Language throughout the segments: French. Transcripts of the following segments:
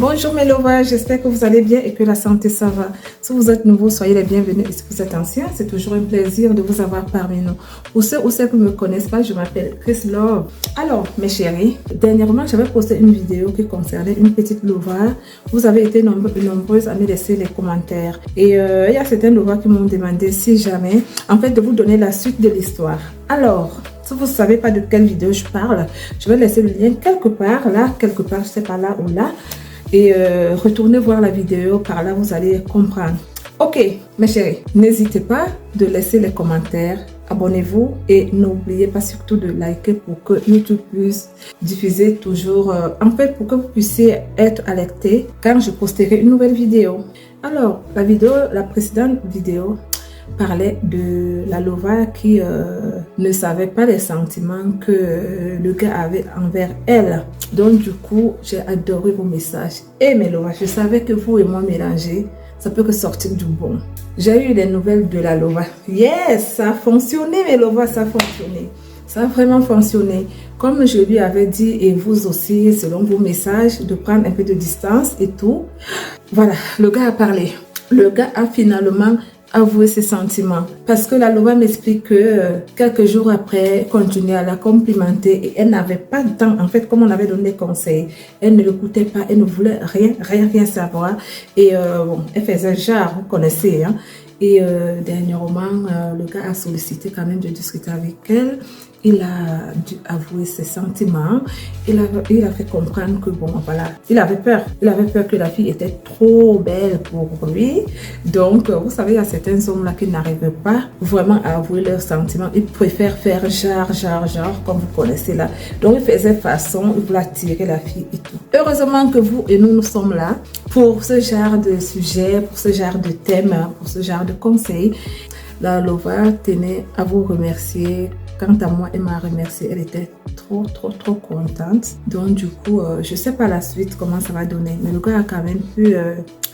Bonjour mes lovers, j'espère que vous allez bien et que la santé ça va. Si vous êtes nouveau, soyez les bienvenus et si vous êtes ancien, c'est toujours un plaisir de vous avoir parmi nous. Pour ceux ou celles qui ne me connaissent pas, je m'appelle Chris Love. Alors mes chéris, dernièrement j'avais posté une vidéo qui concernait une petite lover. Vous avez été nombreuses à me laisser les commentaires et il y a certains lovers qui m'ont demandé si jamais, en fait, de vous donner la suite de l'histoire. Alors, si vous ne savez pas de quelle vidéo je parle, je vais laisser le lien quelque part, là, quelque part, je ne sais pas là ou là. Et retournez voir la vidéo, par là vous allez comprendre. Ok, mes chéris, n'hésitez pas de laisser les commentaires, abonnez-vous et n'oubliez pas surtout de liker pour que YouTube puisse diffuser toujours, en fait pour que vous puissiez être alertés quand je posterai une nouvelle vidéo. Alors, la précédente vidéo parlait de la lover qui ne savait pas les sentiments que le gars avait envers elle. Donc du coup, j'ai adoré vos messages. Et mes lovers, je savais que vous et moi mélangés, ça peut que sortir du bon. J'ai eu des nouvelles de la lover. Yes, ça a fonctionné mes lovers, ça a fonctionné. Ça a vraiment fonctionné. Comme je lui avais dit, et vous aussi, selon vos messages, de prendre un peu de distance et tout. Voilà, le gars a parlé. Le gars a finalement avouer ses sentiments. Parce que la lover m'explique que quelques jours après, continuer à la complimenter et elle n'avait pas de temps. En fait, comme on avait donné des conseils, elle ne l'écoutait pas, elle ne voulait rien savoir. Et bon, elle faisait genre, vous connaissez, hein. Et dernièrement, le gars a sollicité quand même de discuter avec elle. Il a dû avouer ses sentiments. Il a fait comprendre que bon, voilà, il avait peur. Il avait peur que la fille était trop belle pour lui. Donc, vous savez, il y a certains hommes là qui n'arrivent pas vraiment à avouer leurs sentiments. Ils préfèrent faire genre, comme vous connaissez là. Donc, il faisait façon, il voulait attirer la fille et tout. Heureusement que vous et nous sommes là pour ce genre de sujet, pour ce genre de thème, pour ce genre de conseils. La lover tenait à vous remercier. Quant à moi, elle m'a remercié. Elle était trop contente. Donc, du coup, je ne sais pas la suite, comment ça va donner. Mais le gars a quand même pu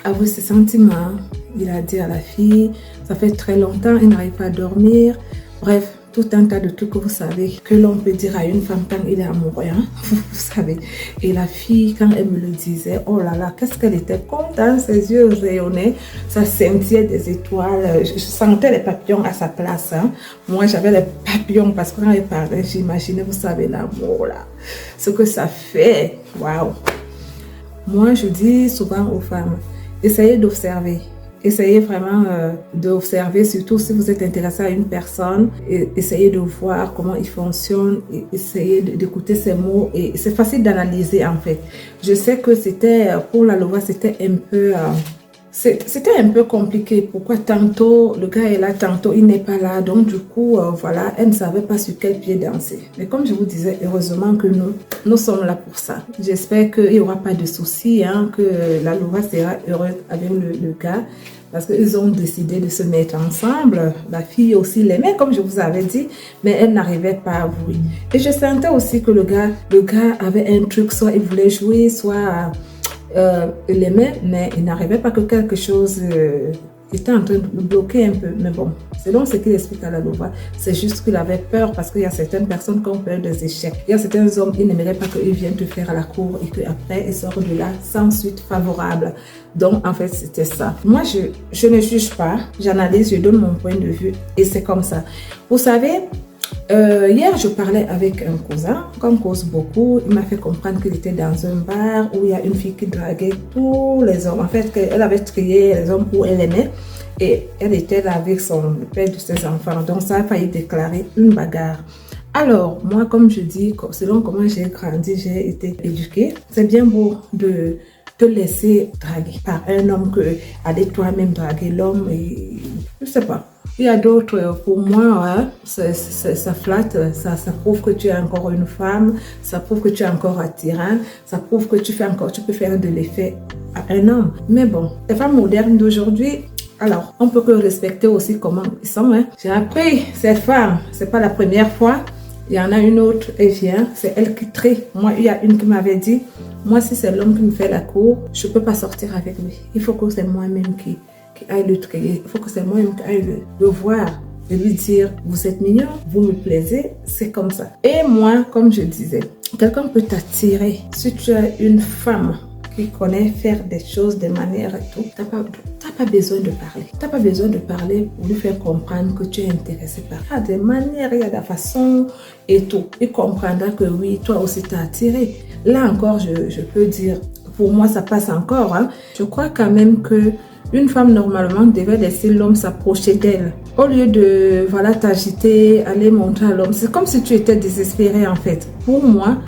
avouer ses sentiments. Il a dit à la fille, ça fait très longtemps, il n'arrive pas à dormir. Bref, tout un tas de trucs que vous savez, que l'on peut dire à une femme quand il est amoureux. Hein? Vous savez. Et la fille, quand elle me le disait, oh là là, qu'est-ce qu'elle était contente. Ses yeux rayonnaient, ça scintillait des étoiles. Je sentais les papillons à sa place. Hein? Moi, j'avais les papillons parce que quand elle parlait, j'imaginais, vous savez, l'amour là. Ce que ça fait. Waouh! Moi, je dis souvent aux femmes, essayez d'observer. Essayez vraiment d'observer, surtout si vous êtes intéressé à une personne, et essayez de voir comment il fonctionne, et essayez d'écouter ses mots. Et c'est facile d'analyser en fait. Je sais que c'était, pour la lover, c'était un peu compliqué. Pourquoi tantôt le gars est là, tantôt il n'est pas là. Donc du coup, voilà, elle ne savait pas sur quel pied danser. Mais comme je vous disais, heureusement que nous sommes là pour ça. J'espère qu'il n'y aura pas de soucis, hein, que la lover sera heureuse avec le gars. Parce qu'ils ont décidé de se mettre ensemble. La fille aussi l'aimait, comme je vous avais dit, mais elle n'arrivait pas à avouer. Et je sentais aussi que le gars avait un truc, soit il voulait jouer, soit il aimait, mais il n'arrivait pas, que quelque chose était en train de le bloquer un peu. Mais bon, selon ce qu'il explique à la lover, c'est juste qu'il avait peur parce qu'il y a certaines personnes qui ont peur des échecs. Il y a certains hommes, ils n'aimeraient pas qu'ils viennent te faire à la cour et qu'après, ils sortent de là sans suite favorable. Donc, en fait, c'était ça. Moi, je ne juge pas, j'analyse, je donne mon point de vue et c'est comme ça. Vous savez, hier, je parlais avec un cousin qu'on cause beaucoup. Il m'a fait comprendre qu'il était dans un bar où il y a une fille qui draguait tous les hommes. En fait, elle avait trié les hommes où elle aimait et elle était là avec le père de ses enfants. Donc, ça a failli déclarer une bagarre. Alors, moi, comme je dis, selon comment j'ai grandi, j'ai été éduquée, c'est bien beau de te laisser draguer par un homme que aller toi-même draguer l'homme et je sais pas. Il y a d'autres, pour moi, hein, ça flatte, ça prouve que tu es encore une femme, ça prouve que tu es encore attirant, ça prouve que tu peux faire de l'effet à un homme. Mais bon, les femmes modernes d'aujourd'hui, alors, on peut que respecter aussi comment ils sont. Hein. J'ai appris, cette femme, c'est pas la première fois. Il y en a une autre, elle vient, c'est elle qui trie. Moi, il y a une qui m'avait dit, moi, si c'est l'homme qui me fait la cour, je ne peux pas sortir avec lui. Il faut que c'est moi-même qui aille le trier. Il faut que c'est moi-même qui aille le voir. De lui dire, vous êtes mignon, vous me plaisez, c'est comme ça. Et moi, comme je disais, quelqu'un peut t'attirer si tu as une femme qui connaît faire des choses de manière et tout, t'as pas besoin de parler. T'as pas besoin de parler pour lui faire comprendre que tu es intéressé par. Il y a des manières, il y a des façons et tout. Il comprendra que oui, toi aussi t'as attiré. Là encore, je peux dire, pour moi, ça passe encore. Hein. Je crois quand même que une femme, normalement, devait laisser l'homme s'approcher d'elle. Au lieu de, voilà, t'agiter, aller montrer à l'homme. C'est comme si tu étais désespérée, en fait. Pour moi,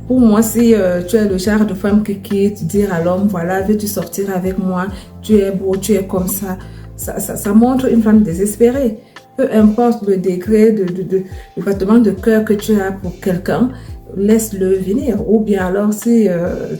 si tu es le genre de femme qui quitte, dire à l'homme, voilà, veux-tu sortir avec moi? Tu es beau, tu es comme ça. Ça montre une femme désespérée. Peu importe le degré de battement de cœur que tu as pour quelqu'un, laisse-le venir. Ou bien alors, si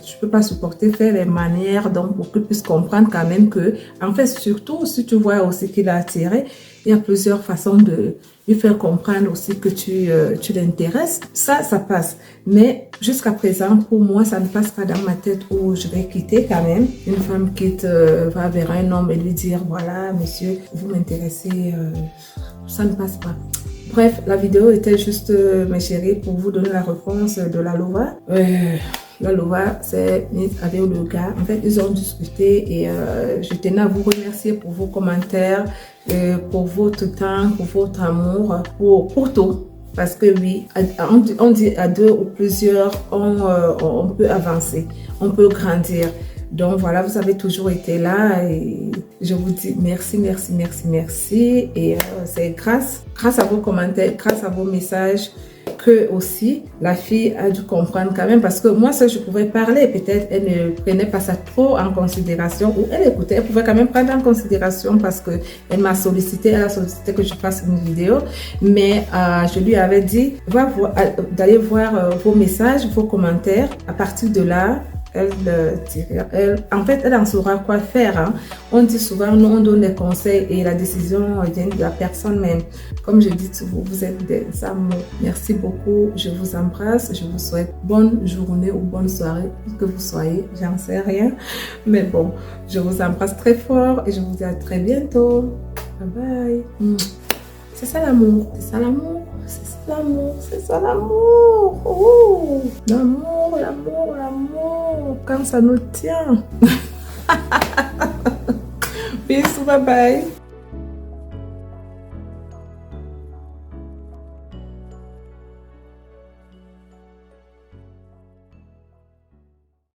tu peux pas supporter, faire les manières donc pour qu'il puisse comprendre quand même que, en fait, surtout si tu vois aussi qu'il a attiré, il y a plusieurs façons de lui faire comprendre aussi que tu l'intéresses. Ça passe. Mais jusqu'à présent, pour moi, ça ne passe pas dans ma tête où je vais quitter quand même. Une femme quitte, va vers un homme et lui dire, voilà, monsieur, vous m'intéressez, ça ne passe pas. Bref, la vidéo était juste, mes chéris, pour vous donner la réponse de la Lova. La Lova, c'est avec le gars. En fait, ils ont discuté et je tenais à vous remercier pour vos commentaires, pour votre temps, pour votre amour, pour tout. Parce que oui, on dit à deux ou plusieurs, on peut avancer, on peut grandir. Donc voilà, vous avez toujours été là et je vous dis merci, merci, merci, merci. Et c'est grâce à vos commentaires, grâce à vos messages que aussi la fille a dû comprendre quand même. Parce que moi, ça, je pouvais parler, peut-être elle ne prenait pas ça trop en considération ou elle écoutait, elle pouvait quand même prendre en considération parce que elle m'a sollicité, elle a sollicité que je fasse une vidéo. Mais je lui avais dit d'aller voir vos messages, vos commentaires. À partir de là, en fait, elle en saura quoi faire. Hein. On dit souvent, nous, on donne des conseils et la décision vient de la personne même. Comme je dis souvent, vous êtes des amours. Merci beaucoup. Je vous embrasse. Je vous souhaite bonne journée ou bonne soirée, que vous soyez. J'en sais rien. Mais bon, je vous embrasse très fort et je vous dis à très bientôt. Bye bye. C'est ça l'amour. C'est ça l'amour. C'est ça l'amour. C'est ça l'amour. Oh, l'amour, l'amour, l'amour. Quand ça nous tient. Bisous, bye bye.